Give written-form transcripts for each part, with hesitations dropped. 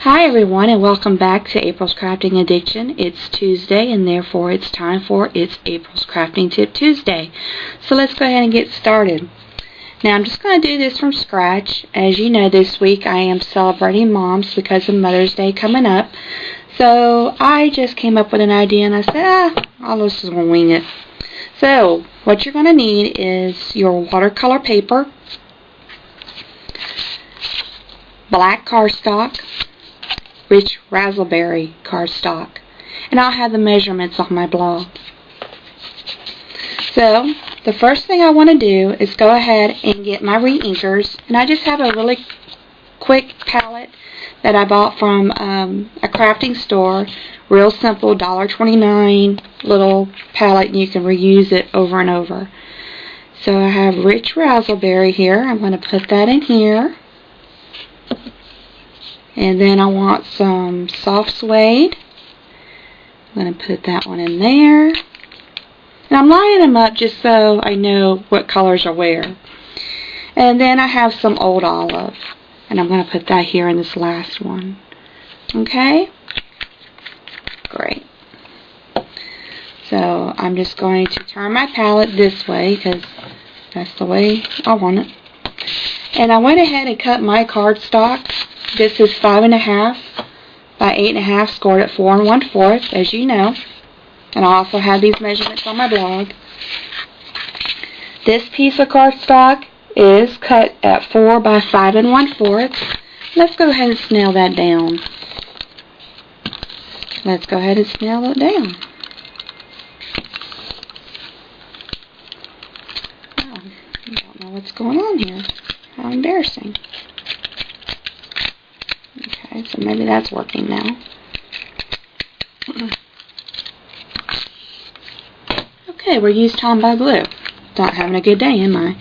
Hi everyone, and welcome back to April's Crafting Addiction. It's Tuesday and therefore it's time for April's Crafting Tip Tuesday. So let's go ahead and get started. Now I'm just going to do this from scratch. As you know, this week I am celebrating moms because of Mother's Day coming up. So I just came up with an idea and I said, I'll just wing it. So what you're going to need is your watercolor paper, black cardstock, rich raspberry cardstock, and I'll have the measurements on my blog. So the first thing I want to do is go ahead and get my re-inkers, and I just have a really quick palette that I bought from a crafting store. Real simple, $1.29 little palette, and you can reuse it over and over. So I have rich raspberry here. I'm going to put that in here. And then I want some soft suede. I'm going to put that one in there. And I'm lining them up just so I know what colors are where. And then I have some old olive. And I'm going to put that here in this last one. Okay? Great. So I'm just going to turn my palette this way because that's the way I want it. And I went ahead and cut my cardstock. This is 5.5 by 8.5, scored at 4 1/4, as you know. And I also have these measurements on my blog. This piece of cardstock is cut at 4 by 5 1/4. Let's go ahead and snail that down. Let's go ahead and snail it down. Oh, I don't know what's going on here. How embarrassing. Okay, so maybe that's working now. Okay, we're used Tombow glue. Not having a good day, am I?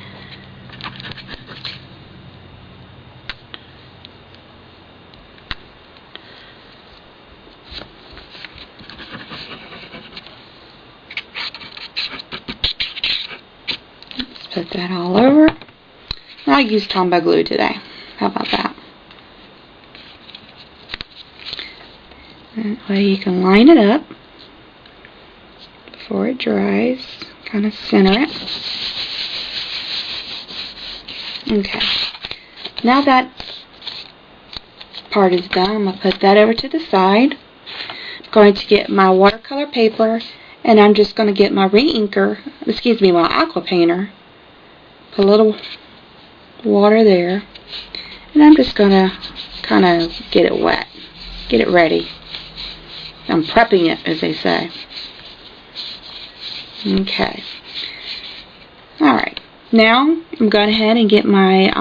Let's put that all over. I'll use Tombow glue today. How about that? That way you can line it up before it dries. Kind of center it. Okay. Now that part is done, I'm going to put that over to the side. I'm going to get my watercolor paper, and I'm just going to get my my aqua painter. Put a little water there. And I'm just going to kind of get it wet. Get it ready. I'm prepping it, as they say. Okay. Alright. Now, I'm going ahead and get my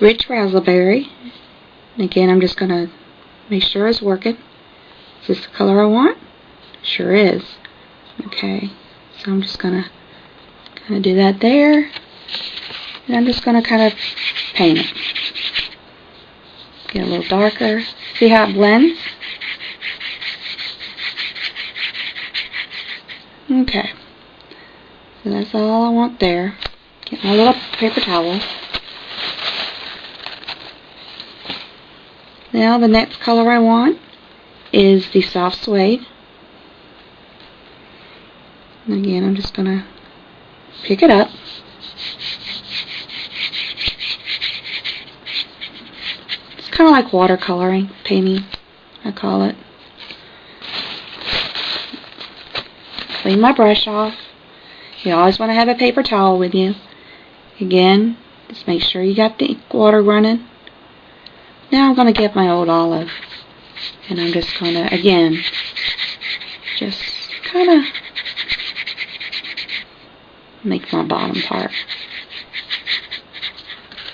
rich raspberry. And again, I'm just going to make sure it's working. Is this the color I want? Sure is. Okay. So I'm just going to kind of do that there. And I'm just going to kind of paint it. Get a little darker. See how it blends? Okay. So that's all I want there. Get my little paper towel. Now the next color I want is the soft suede. And again, I'm just going to pick it up. Kind of like watercoloring, painting, I call it. Clean my brush off. You always want to have a paper towel with you. Again, just make sure you got the water running. Now I'm going to get my old olive. And I'm just going to, again, just kind of make my bottom part.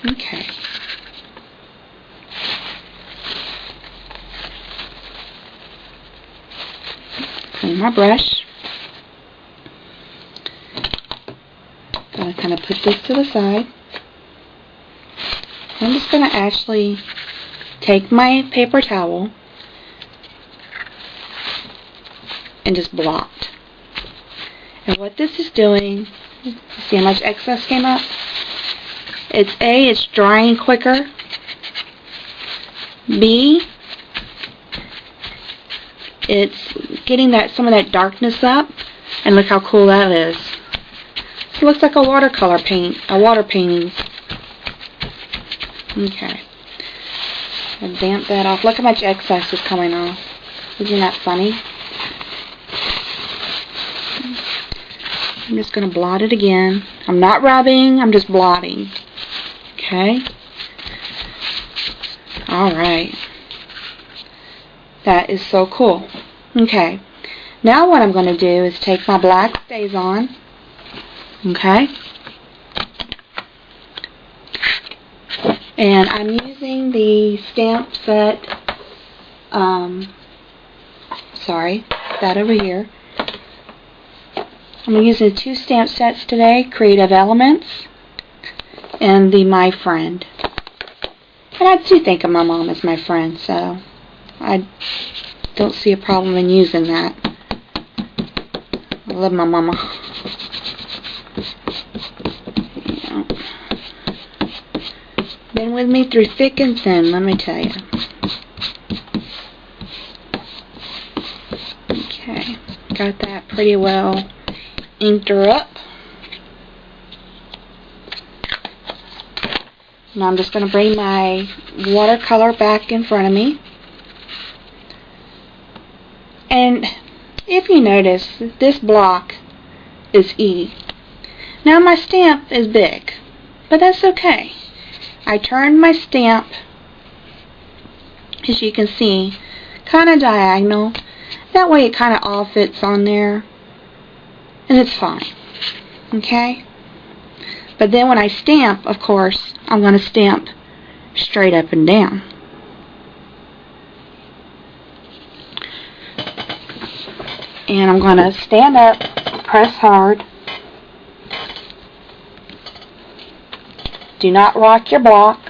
Okay. Clean my brush. Gotta kind of put this to the side. I'm just going to actually take my paper towel and just blot. And what this is doing, see how much excess came up? It's drying quicker. B, it's getting some of that darkness up, and look how cool that is. So it looks like a watercolor paint, a water painting. Okay. And damp that off. Look how much excess is coming off. Isn't that funny? I'm just going to blot it again. I'm not rubbing, I'm just blotting. Okay. Alright. That is so cool. Okay. Now what I'm going to do is take my black StazOn. Okay. And I'm using the stamp set, that over here. I'm using 2 stamp sets today, Creative Elements and the My Friend. And I do think of my mom as my friend, so I don't see a problem in using that. I love my mama. Yeah. Been with me through thick and thin, let me tell you. Okay, got that pretty well inked her up. Now I'm just going to bring my watercolor back in front of me. And if you notice, this block is E. Now my stamp is big, but that's okay. I turned my stamp, as you can see, kind of diagonal. That way it kind of all fits on there, and it's fine. Okay? But then when I stamp, of course, I'm going to stamp straight up and down. And I'm going to stand up, press hard. Do not rock your block.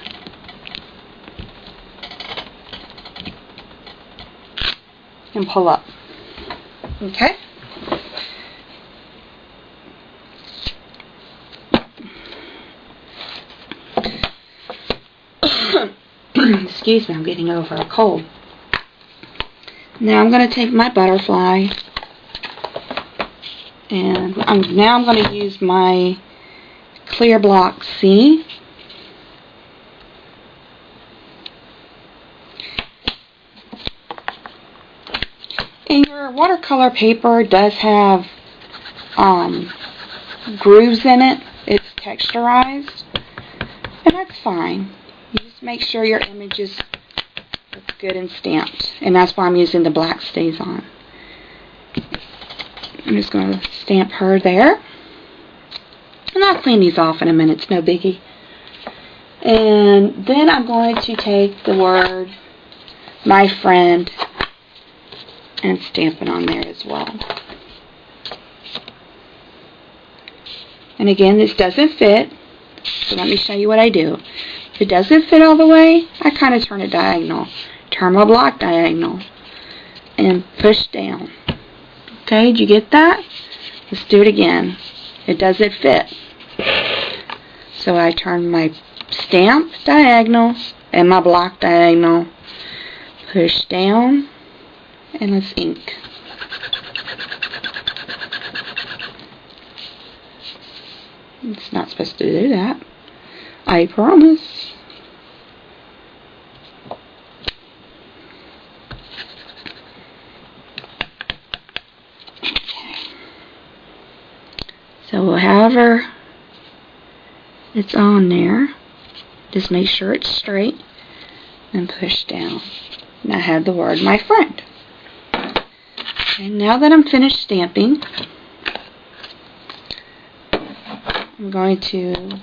And pull up. Okay? Excuse me, I'm getting over a cold. Now I'm going to take my butterfly, and now I'm going to use my clear block C. And your watercolor paper does have grooves in it. It's texturized, and that's fine. You just make sure your images look good and stamped, and that's why I'm using the black StazOn. I'm just going to stamp her there, and I'll clean these off in a minute. It's no biggie. And then I'm going to take the word My Friend and stamp it on there as well. And again, this doesn't fit, so let me show you what I do. If it doesn't fit all the way, I kind of turn it diagonal. Turn my block diagonal and push down. Okay, did you get that? Let's do it again. It doesn't fit. So I turn my stamp diagonal and my block diagonal. Push down, and let's ink. It's not supposed to do that, I promise. Okay. So however it's on there, just make sure it's straight and push down. And I have the word My Friend. And now that I'm finished stamping, I'm going to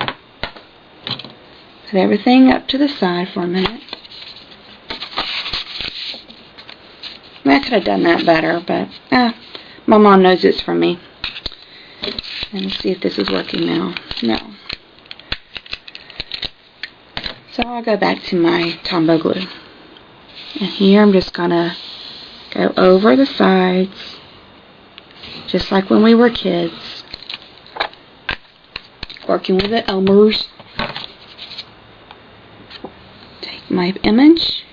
put everything up to the side for a minute. I could have done that better, but my mom knows it's from me. And let's see if this is working now. No. So I'll go back to my Tombow glue. And here I'm just going to go over the sides, just like when we were kids, working with the Elmers. Take my image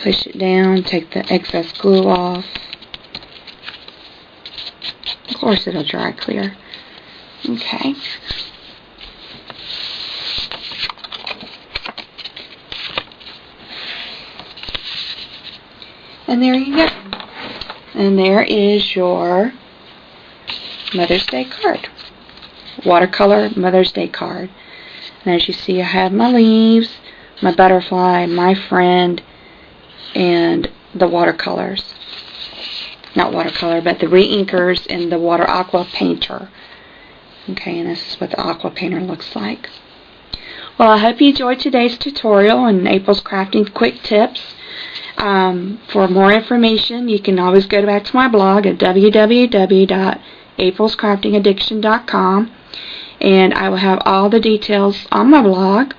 push it down, take the excess glue off. Of course it'll dry clear. Okay. And there you go. And there is your Mother's Day card. Watercolor Mother's Day card. And as you see, I have my leaves, my butterfly, my friend, and the watercolors. Not watercolor, but the re-inkers and the water aqua painter. Okay, and this is what the aqua painter looks like. Well, I hope you enjoyed today's tutorial on April's Crafting Quick Tips. For more information, you can always go back to my blog at www.aprilscraftingaddiction.com, and I will have all the details on my blog,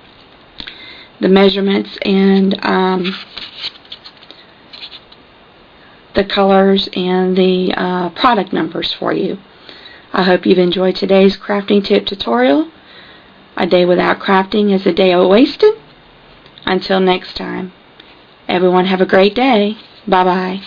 the measurements, and the colors and the product numbers for you. I hope you've enjoyed today's crafting tip tutorial. A day without crafting is a day wasted. Until next time, everyone have a great day. Bye-bye.